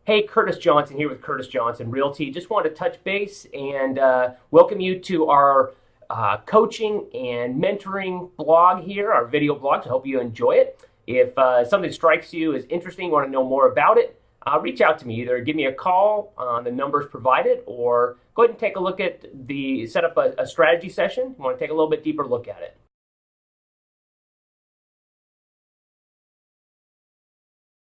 Hey, Curtis Johnson here with Curtis Johnson Realty. Just wanted to touch base and welcome you to our coaching and mentoring blog here, our video blog. So I hope you enjoy it. If something strikes you as interesting, want to know more about it, reach out to me. Either give me a call on the numbers provided, or go ahead and take a look at set up a strategy session. You want to take a little bit deeper look at it.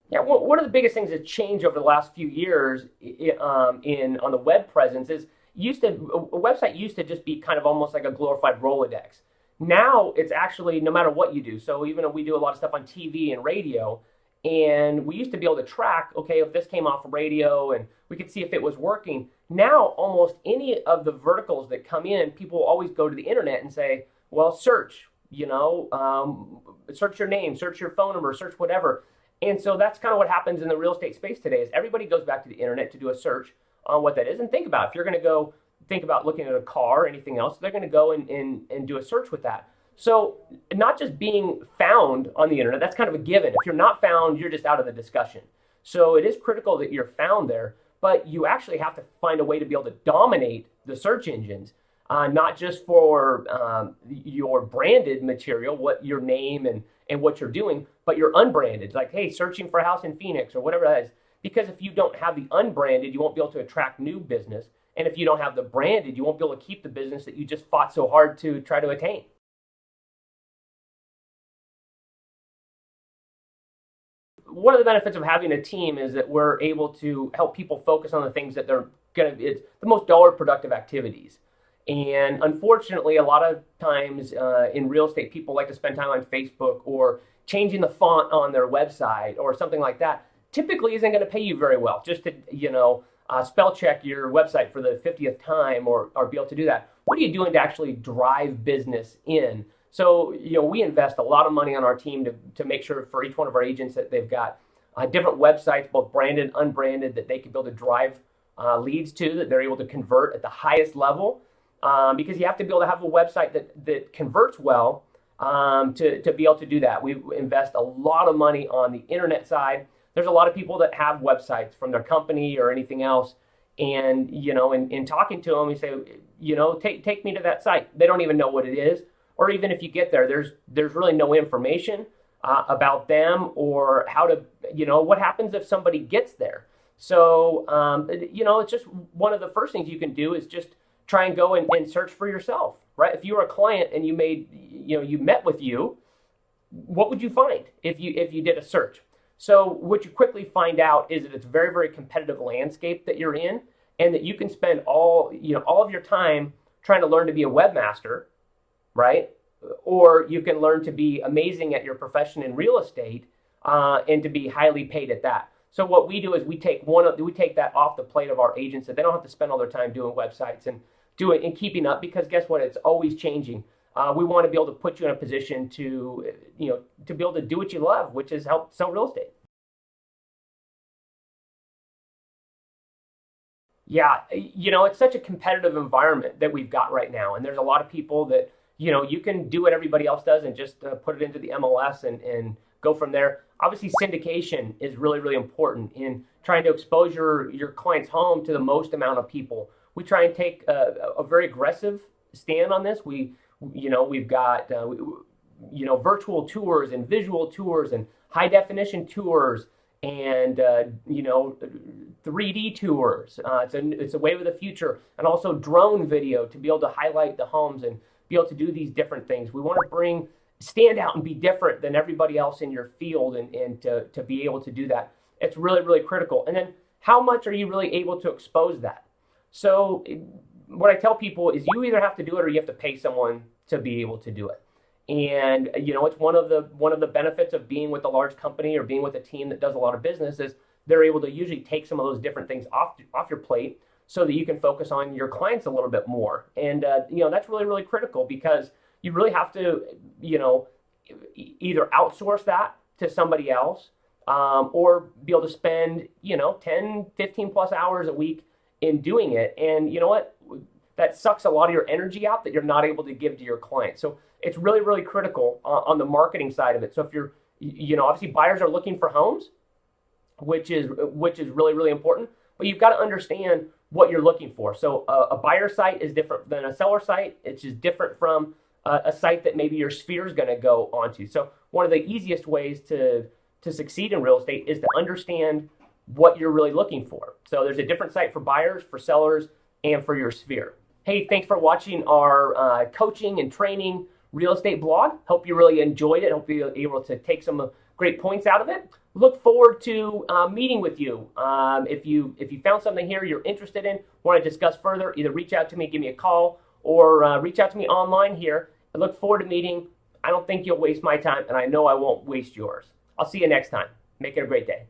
Yeah, one of the biggest things that's changed over the last few years in on the web presence is used to a website used to just be kind of almost like a glorified Rolodex. Now it's actually no matter what you do. So even if we do a lot of stuff on TV and radio, and we used to be able to track, okay, if this came off of radio and we could see if it was working. Now almost any of the verticals that come in, people always go to the internet and say, well, search, search your name, search your phone number, search whatever. And so that's kind of what happens in the real estate space today is everybody goes back to the internet to do a search on what that is. And think about it. If you're going to go think about looking at a car or anything else, they're going to go and do a search with that. So not just being found on the internet, that's kind of a given. If you're not found, you're just out of the discussion. So it is critical that you're found there, but you actually have to find a way to be able to dominate the search engines, not just for your branded material, what your name and what you're doing, but you're unbranded, like, hey, searching for a house in Phoenix or whatever that is. Because if you don't have the unbranded, you won't be able to attract new business. And if you don't have the branded, you won't be able to keep the business that you just fought so hard to try to attain. One of the benefits of having a team is that we're able to help people focus on the things that they're going to, it's the most dollar productive activities. And unfortunately, a lot of times in real estate, people like to spend time on Facebook or changing the font on their website or something like that. Typically isn't going to pay you very well just to, spell check your website for the 50th time or be able to do that. What are you doing to actually drive business in? So, we invest a lot of money on our team to make sure for each one of our agents that they've got different websites, both branded and unbranded, that they can be able to drive leads to, that they're able to convert at the highest level. Because you have to be able to have a website that converts well to be able to do that. We invest a lot of money on the internet side. There's a lot of people that have websites from their company or anything else. And, in talking to them, you say, take me to that site. They don't even know what it is. Or even if you get there, there's really no information about them or how to, what happens if somebody gets there. So, it's just one of the first things you can do is just try and go and search for yourself, right? If you were a client and you met with you, what would you find if you did a search? So what you quickly find out is that it's a very, very competitive landscape that you're in, and that you can spend all of your time trying to learn to be a webmaster, right? Or you can learn to be amazing at your profession in real estate and to be highly paid at that. So what we do is we take that off the plate of our agents, so they don't have to spend all their time doing websites and doing and keeping up, because guess what? It's always changing. We want to be able to put you in a position to to be able to do what you love, which is help sell real estate. Yeah, it's such a competitive environment that we've got right now, and there's a lot of people that you can do what everybody else does and just put it into the MLS and go from there. Obviously, syndication is really, really important in trying to expose your client's home to the most amount of people. We try and take a very aggressive stand on this. We've got virtual tours and visual tours and high definition tours and 3D tours. It's a wave of the future, and also drone video to be able to highlight the homes and be able to do these different things. We want to stand out and be different than everybody else in your field, and to be able to do that. It's really, really critical. And then how much are you really able to expose that? So what I tell people is you either have to do it or you have to pay someone to be able to do it. And it's one of the benefits of being with a large company or being with a team that does a lot of business is they're able to usually take some of those different things off your plate so that you can focus on your clients a little bit more. And that's really, really critical, because you really have to either outsource that to somebody else or be able to spend 10, 15 plus hours a week in doing it. And you know what? That sucks a lot of your energy out that you're not able to give to your client. So it's really, really critical on the marketing side of it. So if you're, obviously buyers are looking for homes. which is really, really important. But you've got to understand what you're looking for. So a buyer site is different than a seller site. It's just different from a site that maybe your sphere is going to go onto. So one of the easiest ways to succeed in real estate is to understand what you're really looking for. So there's a different site for buyers, for sellers, and for your sphere. Hey, thanks for watching our coaching and training real estate blog. Hope you really enjoyed it. Hope you're able to take some great points out of it. Look forward to meeting with you. If you found something here you're interested in, want to discuss further, either reach out to me, give me a call, or reach out to me online here. I look forward to meeting. I don't think you'll waste my time, and I know I won't waste yours. I'll see you next time. Make it a great day.